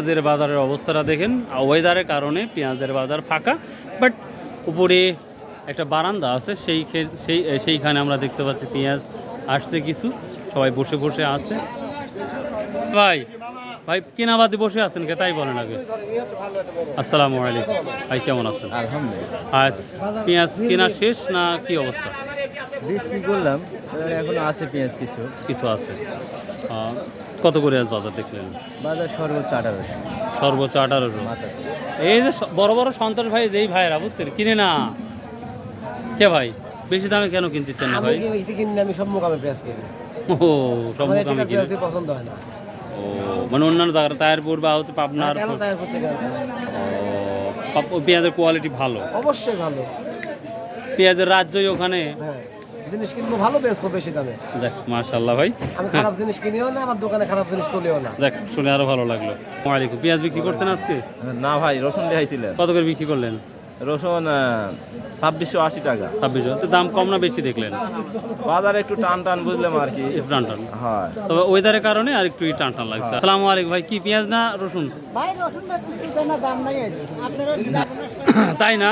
পেঁয়াজের বাজারের অবস্থাটা দেখেন, ওয়েদারের কারণে পেঁয়াজের বাজার ফাঁকা, বাট উপরে একটা বারান্দা আছে, সেইখানে আমরা দেখতে পাচ্ছি পেঁয়াজ আসছে কিছু, সবাই বসে বসে আছে। ভাই ভাই কেনাবাদি বসে আছেন কে, তাই বলেন আগে। আসসালামু আলাইকুম ভাই, কেমন আছেন? আলহামদুলিল্লাহ। আজ পেঁয়াজ কেনা শেষ না কি অবস্থা? বিক্রি করলাম, এখন আছে পেঁয়াজ কিছু কিছু আছে। কত করে আজ বাজার দেখলেন? বাজার সর্বোচ্চ 1800। সর্বোচ্চ 1800। এই যে বড় বড় সন্তান ভাই, যেই ভাইরা বুঝছেন কিনে না, কে ভাই বেশি দামে কেন কিনতেছেন না ভাই? আমি সব মোকামে পেঁয়াজ কিনি। ও সব মোকামে কিনে পছন্দ হয় না। ও মানে অন্যান্য জায়গার তায়ারপুর বা হচ্ছে পাবনার, পেঁয়াজের কোয়ালিটি ভালো, অবশ্যই ভালো। পেঁয়াজের রাজ্যই ওখানে জিনিস কিনবো ভালো, বেচবো বেশি দামে। যাক মাশাআল্লাহ ভাই, আমি খারাপ জিনিস কিনিও না, আমার দোকানে খারাপ জিনিস তোলেও না। যাক শুনে আরো ভালো লাগলো। আসসালামু আলাইকুম। পেঁয়াজ বিক্রি করছেন আজকে? না ভাই, রসুন দেখাইছিলেন। কত করে বিক্রি করলেন? রসুন 2680 টাকা। 2600। তো দাম কম না বেশি দেখলেন? বাজারে একটু টান টান বুঝলাম আর কি। টান টান, হয় তবে ওয়েদারের কারণে আর একটু টান টান লাগছে। আসসালামু আলাইকুম ভাই, কি পেঁয়াজ না রসুন? ভাই রসুন না, দাম নাই আপনারা। তাই না,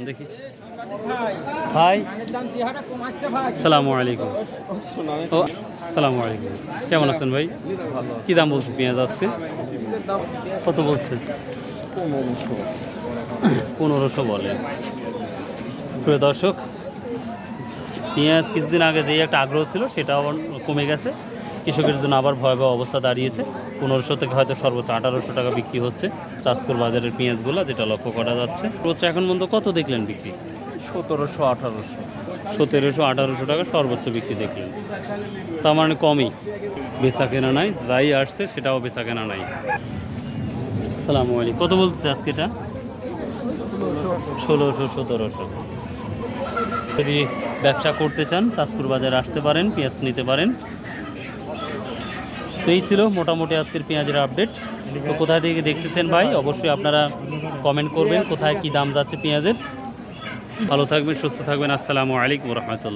দেখি ভাই। আসসালামু আলাইকুম। ও আসসালামু আলাইকুম, কেমন আছেন ভাই? কি দাম বলছে পেঁয়াজ আজকে? কত বলছে? 1500 বলে। প্রিয় দর্শক, পেঁয়াজ কিছুদিন আগে যেই একটা আগ্রহ ছিল সেটাও কমে গেছে, কৃষকের জন্য আবার ভয়াবহ অবস্থা দাঁড়িয়েছে। 1500 থেকে হয়তো সর্বোচ্চ 1800 টাকা বিক্রি হচ্ছে চাঁচকুর বাজারের পেঁয়াজগুলো, যেটা লক্ষ্য করা যাচ্ছে। সর্বোচ্চ এখন পর্যন্ত কত দেখলেন বিক্রি? 1700 1800। 1700-1800 টাকা সর্বোচ্চ বিক্রি দেখলেন, তার মানে কমই, বেচা কেনা নাই, যাই আসছে সেটাও বেচা কেনা নাই। আসসালামু আলাইকুম। কত বলছে আজকে এটা? 1600-1700। যদি ব্যবসা করতে চান চাঁচকুর বাজারে আসতে পারেন, পেঁয়াজ নিতে পারেন। তো এই ছিল মোটামুটি আজকের পেঁয়াজের আপডেট। তো কোথায় থেকে দেখতেছেন ভাই, অবশ্যই আপনারা কমেন্ট করবেন কোথায় কি দাম যাচ্ছে পেঁয়াজের। ভালো থাকবেন, সুস্থ থাকবেন। আসসালামু আলাইকুম ওয়া রাহমাতুল্লাহ।